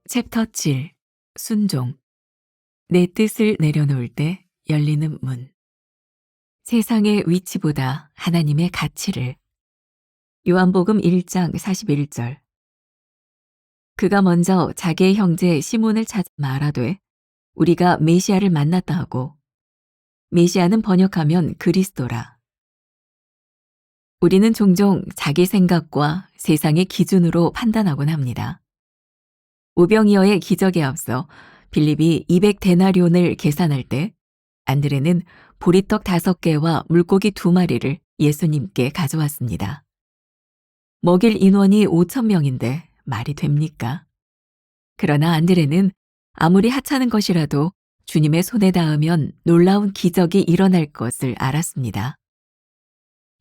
챕터 7. 순종. 내 뜻을 내려놓을 때 열리는 문. 세상의 위치보다 하나님의 가치를. 요한복음 1장 41절. 그가 먼저 자기의 형제 시몬을 찾아 말하되 우리가 메시아를 만났다 하고, 메시아는 번역하면 그리스도라. 우리는 종종 자기 생각과 세상의 기준으로 판단하곤 합니다. 오병이어의 기적에 앞서 빌립이 200데나리온을 계산할 때 안드레는 보리떡 5개와 물고기 2마리를 예수님께 가져왔습니다. 먹일 인원이 5,000명인데 말이 됩니까? 그러나 안드레는 아무리 하찮은 것이라도 주님의 손에 닿으면 놀라운 기적이 일어날 것을 알았습니다.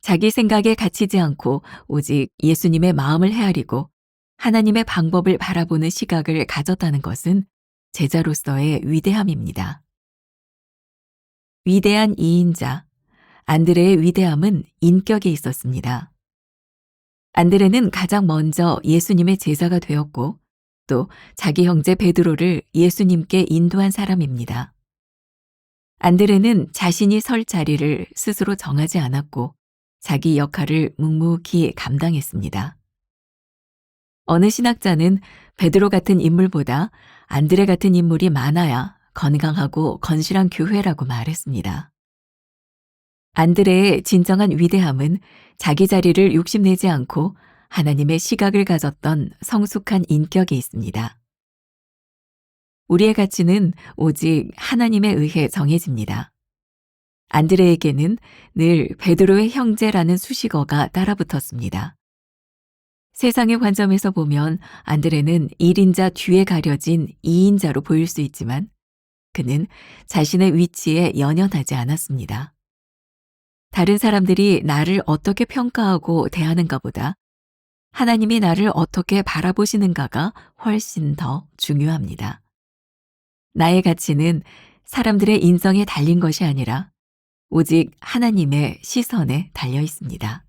자기 생각에 갇히지 않고 오직 예수님의 마음을 헤아리고 하나님의 방법을 바라보는 시각을 가졌다는 것은 제자로서의 위대함입니다. 위대한 이인자, 안드레의 위대함은 인격에 있었습니다. 안드레는 가장 먼저 예수님의 제자가 되었고 또 자기 형제 베드로를 예수님께 인도한 사람입니다. 안드레는 자신이 설 자리를 스스로 정하지 않았고 자기 역할을 묵묵히 감당했습니다. 어느 신학자는 베드로 같은 인물보다 안드레 같은 인물이 많아야 건강하고 건실한 교회라고 말했습니다. 안드레의 진정한 위대함은 자기 자리를 욕심내지 않고 하나님의 시각을 가졌던 성숙한 인격에 있습니다. 우리의 가치는 오직 하나님에 의해 정해집니다. 안드레에게는 늘 베드로의 형제라는 수식어가 따라붙었습니다. 세상의 관점에서 보면 안드레는 1인자 뒤에 가려진 2인자로 보일 수 있지만 그는 자신의 위치에 연연하지 않았습니다. 다른 사람들이 나를 어떻게 평가하고 대하는가보다 하나님이 나를 어떻게 바라보시는가가 훨씬 더 중요합니다. 나의 가치는 사람들의 인성에 달린 것이 아니라 오직 하나님의 시선에 달려 있습니다.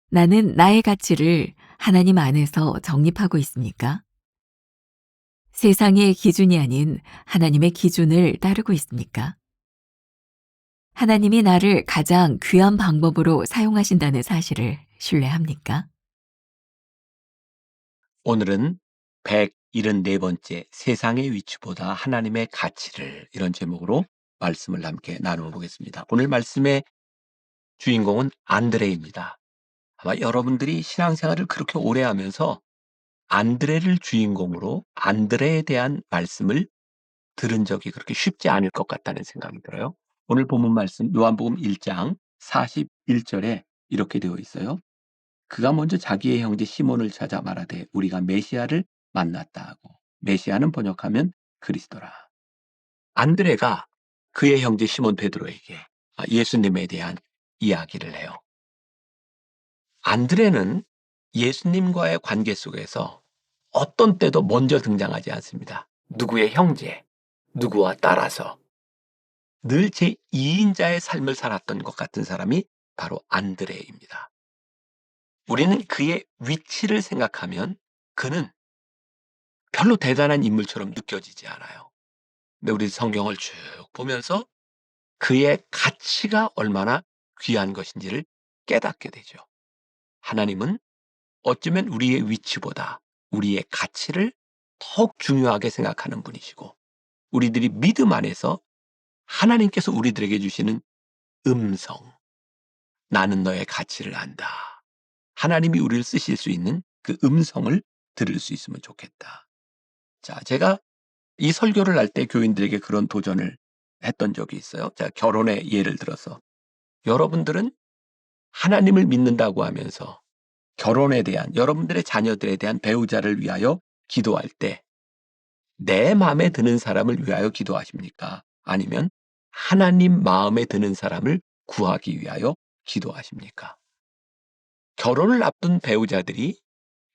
나는 나의 가치를 하나님 안에서 정립하고 있습니까? 세상의 기준이 아닌 하나님의 기준을 따르고 있습니까? 하나님이 나를 가장 귀한 방법으로 사용하신다는 사실을 신뢰합니까? 오늘은 174번째 세상의 위치보다 하나님의 가치를, 이런 제목으로 말씀을 함께 나누어 보겠습니다. 오늘 말씀의 주인공은 안드레입니다. 아마 여러분들이 신앙생활을 그렇게 오래 하면서 안드레를 주인공으로 안드레에 대한 말씀을 들은 적이 그렇게 쉽지 않을 것 같다는 생각이 들어요. 오늘 본문 말씀 요한복음 1장 41절에 이렇게 되어 있어요. 그가 먼저 자기의 형제 시몬을 찾아 말하되 우리가 메시아를 만났다 하고, 메시아는 번역하면 그리스도라. 안드레가 그의 형제 시몬 베드로에게 예수님에 대한 이야기를 해요. 안드레는 예수님과의 관계 속에서 어떤 때도 먼저 등장하지 않습니다. 누구의 형제, 누구와 따라서 늘 제2인자의 삶을 살았던 것 같은 사람이 바로 안드레입니다. 우리는 그의 위치를 생각하면 그는 별로 대단한 인물처럼 느껴지지 않아요. 근데 우리 성경을 쭉 보면서 그의 가치가 얼마나 귀한 것인지를 깨닫게 되죠. 하나님은 어쩌면 우리의 위치보다 우리의 가치를 더욱 중요하게 생각하는 분이시고, 우리들이 믿음 안에서 하나님께서 우리들에게 주시는 음성, 나는 너의 가치를 안다. 하나님이 우리를 쓰실 수 있는 그 음성을 들을 수 있으면 좋겠다. 자, 제가 이 설교를 할 때 교인들에게 그런 도전을 했던 적이 있어요. 자, 결혼의 예를 들어서 여러분들은 하나님을 믿는다고 하면서 결혼에 대한, 여러분들의 자녀들에 대한 배우자를 위하여 기도할 때 내 마음에 드는 사람을 위하여 기도하십니까? 아니면 하나님 마음에 드는 사람을 구하기 위하여 기도하십니까? 결혼을 앞둔 배우자들이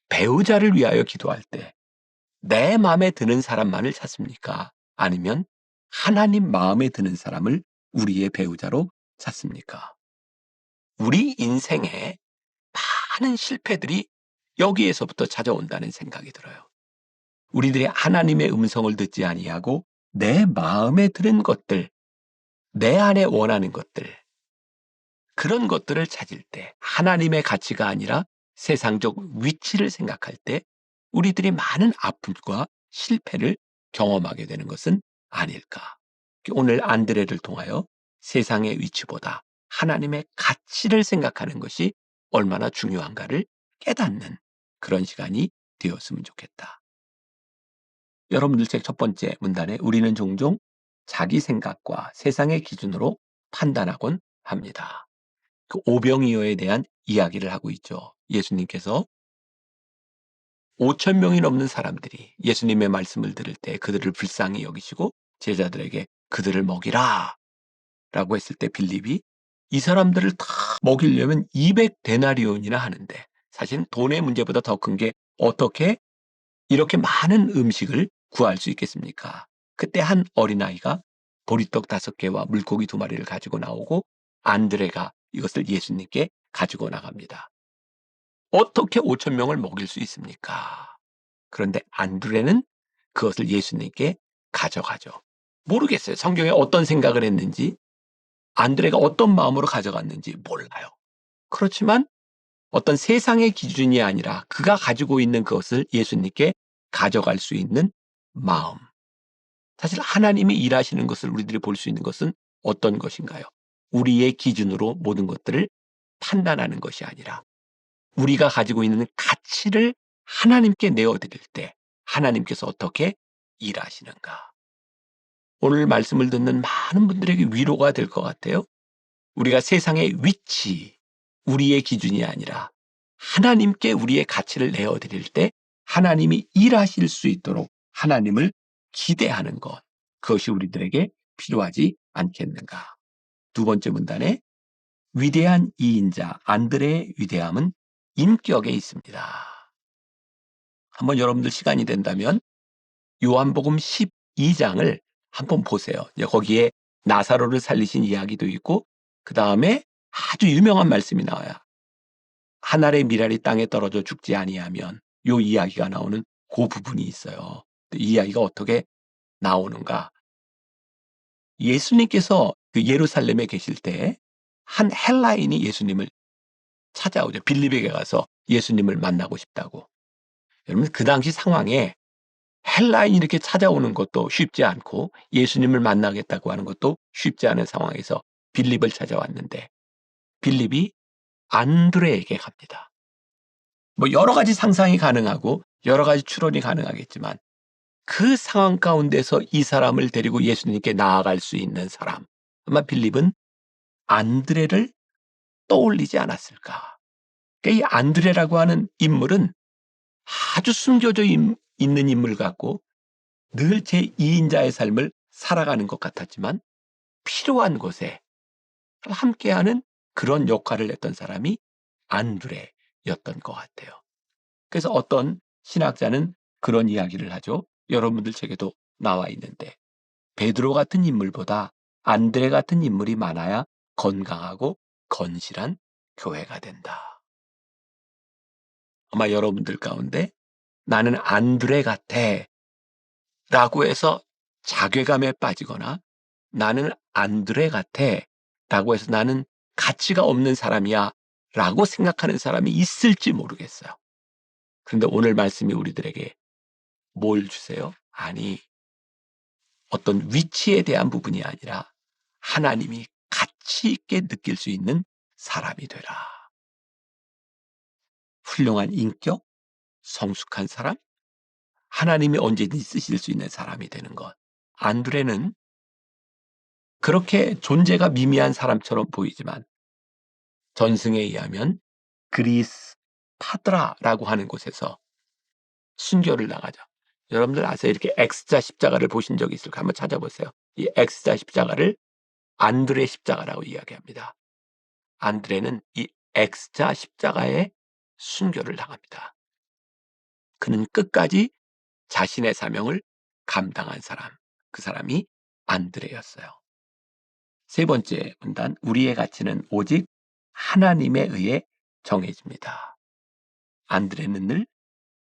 배우자를 위하여 기도할 때 내 마음에 드는 사람만을 찾습니까? 아니면 하나님 마음에 드는 사람을 우리의 배우자로 찾습니까? 우리 인생에 많은 실패들이 여기에서부터 찾아온다는 생각이 들어요. 우리들이 하나님의 음성을 듣지 아니하고 내 마음에 드는 것들, 내 안에 원하는 것들, 그런 것들을 찾을 때 하나님의 가치가 아니라 세상적 위치를 생각할 때 우리들이 많은 아픔과 실패를 경험하게 되는 것은 아닐까. 오늘 안드레를 통하여 세상의 위치보다 하나님의 가치를 생각하는 것이 얼마나 중요한가를 깨닫는 그런 시간이 되었으면 좋겠다. 여러분들 책 첫 번째 문단에 우리는 종종 자기 생각과 세상의 기준으로 판단하곤 합니다. 그 오병이어에 대한 이야기를 하고 있죠. 예수님께서 5천 명이 넘는 사람들이 예수님의 말씀을 들을 때 그들을 불쌍히 여기시고 제자들에게 그들을 먹이라 라고 했을 때 빌립이 이 사람들을 다 먹이려면 200데나리온이나 하는데 사실은 돈의 문제보다 더 큰 게 어떻게 이렇게 많은 음식을 구할 수 있겠습니까? 그때 한 어린아이가 보리떡 5개와 물고기 2마리를 가지고 나오고 안드레가 이것을 예수님께 가지고 나갑니다. 어떻게 5천 명을 먹일 수 있습니까? 그런데 안드레는 그것을 예수님께 가져가죠. 모르겠어요. 성경에 어떤 생각을 했는지, 안드레가 어떤 마음으로 가져갔는지 몰라요. 그렇지만 어떤 세상의 기준이 아니라 그가 가지고 있는 그것을 예수님께 가져갈 수 있는 마음. 사실 하나님이 일하시는 것을 우리들이 볼 수 있는 것은 어떤 것인가요? 우리의 기준으로 모든 것들을 판단하는 것이 아니라 우리가 가지고 있는 가치를 하나님께 내어드릴 때 하나님께서 어떻게 일하시는가. 오늘 말씀을 듣는 많은 분들에게 위로가 될 것 같아요. 우리가 세상의 위치, 우리의 기준이 아니라 하나님께 우리의 가치를 내어드릴 때 하나님이 일하실 수 있도록 하나님을 기대하는 것, 그것이 우리들에게 필요하지 않겠는가. 두 번째 문단에 위대한 이인자 안드레의 위대함은 인격에 있습니다. 한번 여러분들 시간이 된다면 요한복음 12장을 한번 보세요. 거기에 나사로를 살리신 이야기도 있고 그 다음에 아주 유명한 말씀이 나와요. 한 알의 밀알이 땅에 떨어져 죽지 아니하면 요 이야기가 나오는 그 부분이 있어요. 이 이야기가 어떻게 나오는가. 예수님께서 그 예루살렘에 계실 때 한 헬라인이 예수님을 찾아오죠. 빌립에게 가서 예수님을 만나고 싶다고. 여러분 그 당시 상황에 헬라인이 이렇게 찾아오는 것도 쉽지 않고 예수님을 만나겠다고 하는 것도 쉽지 않은 상황에서 빌립을 찾아왔는데 빌립이 안드레에게 갑니다. 뭐 여러 가지 상상이 가능하고 여러 가지 추론이 가능하겠지만 그 상황 가운데서 이 사람을 데리고 예수님께 나아갈 수 있는 사람, 아마 빌립은 안드레를 떠올리지 않았을까. 그러니까 이 안드레라고 하는 인물은 아주 숨겨져 있는 인물 같고 늘 제2인자의 삶을 살아가는 것 같았지만 필요한 곳에 함께하는 그런 역할을 했던 사람이 안드레였던 것 같아요. 그래서 어떤 신학자는 그런 이야기를 하죠. 여러분들 책에도 나와 있는데 베드로 같은 인물보다 안드레 같은 인물이 많아야 건강하고 건실한 교회가 된다. 아마 여러분들 가운데 나는 안드레 같아 라고 해서 자괴감에 빠지거나 나는 안드레 같아 라고 해서 나는 가치가 없는 사람이야 라고 생각하는 사람이 있을지 모르겠어요. 그런데 오늘 말씀이 우리들에게 뭘 주세요? 아니, 어떤 위치에 대한 부분이 아니라 하나님이 가치 있게 느낄 수 있는 사람이 되라. 훌륭한 인격, 성숙한 사람, 하나님이 언제든지 쓰실 수 있는 사람이 되는 것. 안드레는 그렇게 존재가 미미한 사람처럼 보이지만 전승에 의하면 그리스 파드라라고 하는 곳에서 순교를 당하죠. 여러분들 아세요? 이렇게 X자 십자가를 보신 적이 있을까? 한번 찾아보세요. 이 X자 십자가를 안드레 십자가라고 이야기합니다. 안드레는 이 X자 십자가에 순교를 당합니다. 그는 끝까지 자신의 사명을 감당한 사람, 그 사람이 안드레였어요. 세 번째 문단, 우리의 가치는 오직 하나님에 의해 정해집니다. 안드레는 늘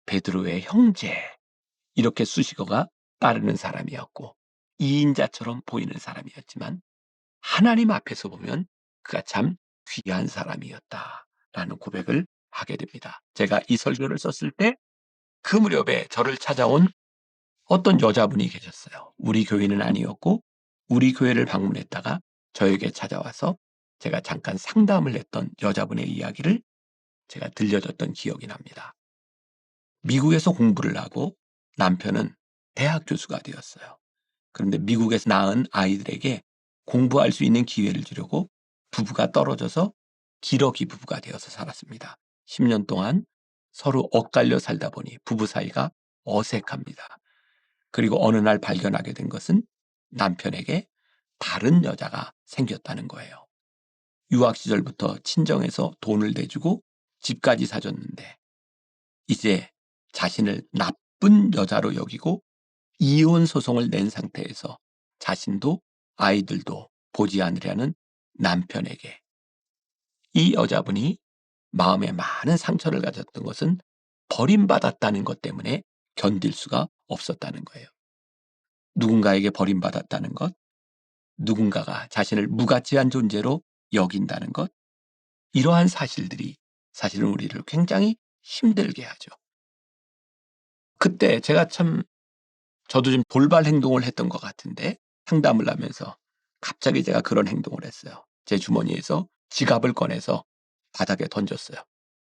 베드로의 형제, 이렇게 수식어가 따르는 사람이었고 이인자처럼 보이는 사람이었지만 하나님 앞에서 보면 그가 참 귀한 사람이었다라는 고백을 하게 됩니다. 제가 이 설교를 썼을 때 그 무렵에 저를 찾아온 어떤 여자분이 계셨어요. 우리 교회는 아니었고 우리 교회를 방문했다가 저에게 찾아와서 제가 잠깐 상담을 했던 여자분의 이야기를 제가 들려줬던 기억이 납니다. 미국에서 공부를 하고 남편은 대학 교수가 되었어요. 그런데 미국에서 낳은 아이들에게 공부할 수 있는 기회를 주려고 부부가 떨어져서 기러기 부부가 되어서 살았습니다. 10년 동안 서로 엇갈려 살다 보니 부부 사이가 어색합니다. 그리고 어느 날 발견하게 된 것은 남편에게 다른 여자가 생겼다는 거예요. 유학 시절부터 친정에서 돈을 대주고 집까지 사줬는데 이제 자신을 나쁜 여자로 여기고 이혼 소송을 낸 상태에서 자신도 아이들도 보지 않으려는 남편에게 이 여자분이 마음에 많은 상처를 가졌던 것은 버림받았다는 것 때문에 견딜 수가 없었다는 거예요. 누군가에게 버림받았다는 것, 누군가가 자신을 무가치한 존재로 여긴다는 것, 이러한 사실들이 사실은 우리를 굉장히 힘들게 하죠. 그때 제가 저도 좀 돌발 행동을 했던 것 같은데 상담을 하면서 갑자기 제가 그런 행동을 했어요. 제 주머니에서 지갑을 꺼내서 바닥에 던졌어요.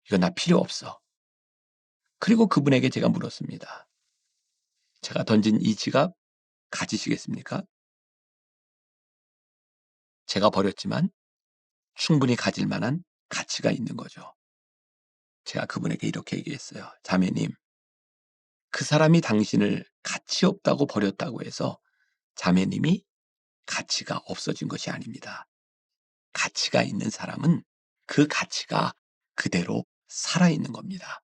이거 나 필요 없어. 그리고 그분에게 제가 물었습니다. 제가 던진 이 지갑 가지시겠습니까? 제가 버렸지만 충분히 가질 만한 가치가 있는 거죠. 제가 그분에게 이렇게 얘기했어요. 자매님, 그 사람이 당신을 가치 없다고 버렸다고 해서 자매님이 가치가 없어진 것이 아닙니다. 가치가 있는 사람은 그 가치가 그대로 살아있는 겁니다.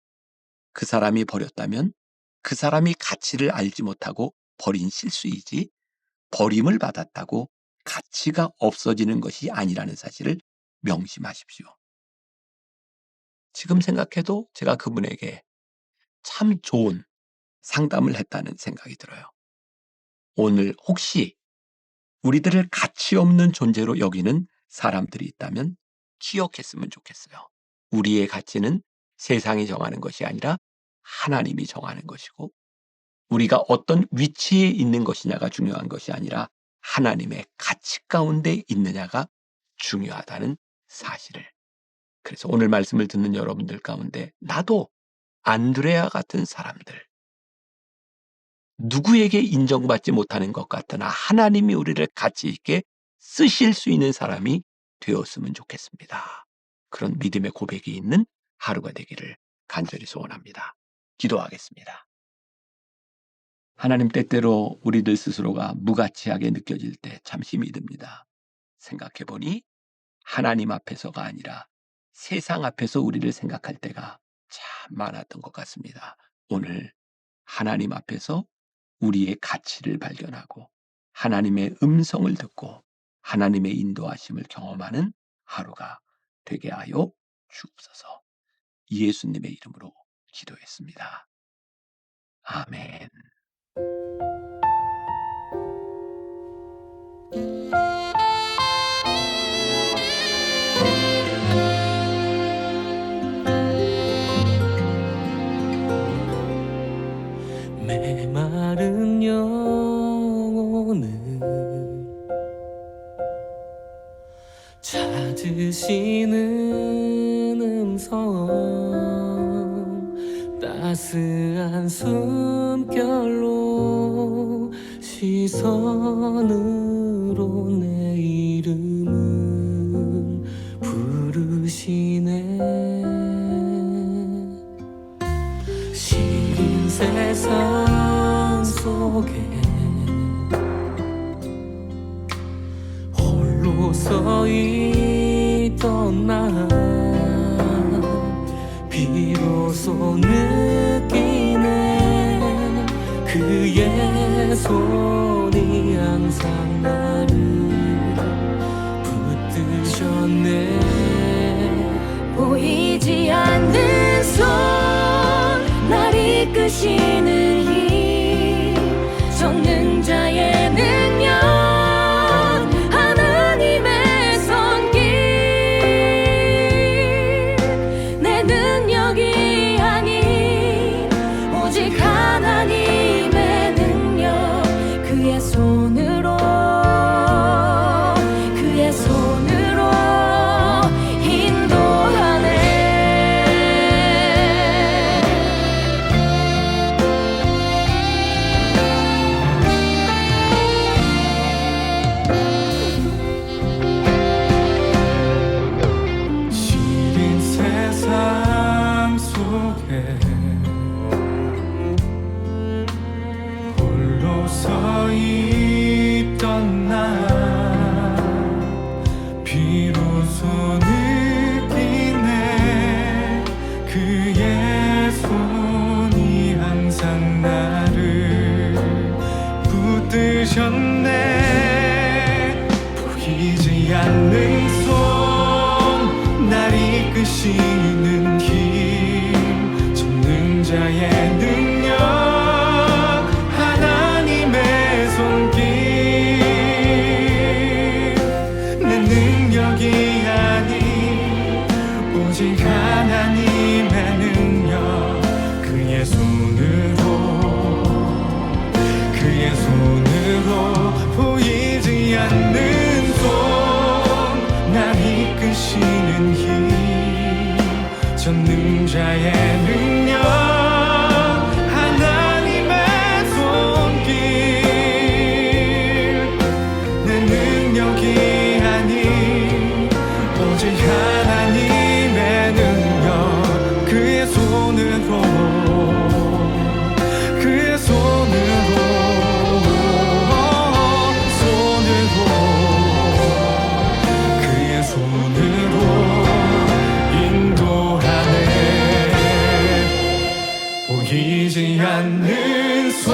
그 사람이 버렸다면 그 사람이 가치를 알지 못하고 버린 실수이지 버림을 받았다고 가치가 없어지는 것이 아니라는 사실을 명심하십시오. 지금 생각해도 제가 그분에게 참 좋은 상담을 했다는 생각이 들어요. 오늘 혹시 우리들을 가치 없는 존재로 여기는 사람들이 있다면 기억했으면 좋겠어요. 우리의 가치는 세상이 정하는 것이 아니라 하나님이 정하는 것이고 우리가 어떤 위치에 있는 것이냐가 중요한 것이 아니라 하나님의 가치 가운데 있느냐가 중요하다는 사실을. 그래서 오늘 말씀을 듣는 여러분들 가운데 나도 안드레아 같은 사람들, 누구에게 인정받지 못하는 것 같으나 하나님이 우리를 가치 있게 쓰실 수 있는 사람이 되었으면 좋겠습니다. 그런 믿음의 고백이 있는 하루가 되기를 간절히 소원합니다. 기도하겠습니다. 하나님, 때때로 우리들 스스로가 무가치하게 느껴질 때 참 힘이 듭니다. 생각해보니 하나님 앞에서가 아니라 세상 앞에서 우리를 생각할 때가 참 많았던 것 같습니다. 오늘 하나님 앞에서 우리의 가치를 발견하고 하나님의 음성을 듣고 하나님의 인도하심을 경험하는 하루가 되게 하여 주옵소서. 예수님의 이름으로 기도했습니다. 아멘. 메마른 영혼을 찾으시는 음성, 따스한 숨결로 시선으로 내 이름을 부르시네. 시린 세상 속에 홀로 서 있던 나 비로소 느끼네. 그의 손이 항상 나를 붙드셨네. 보이지 않는 손 날 이끄시는 힘 잡는 자의 능력 하나님의 손길 내 능력이 아닌 오직 하나님의 능력 그의 손으로 인도하네. 시린 세상 속에 홀로 서 있던 나 비로소 느끼네 그의 손이 항상 나를 붙드셨네. 보이지 않는 손 날 이끄시는 힘 전능자의 능력 하나님의 손길 내 능력이 아닌 오직 하나님의 능력 그의 손으로 보이지 않는 손 날 이끄시는 힘 전능자의 능력 하나님의 손길 내 능력이 아닌 오직 하나님의 능력 그의 손으로 그의 손으로 인도하네. 보이지 않는 손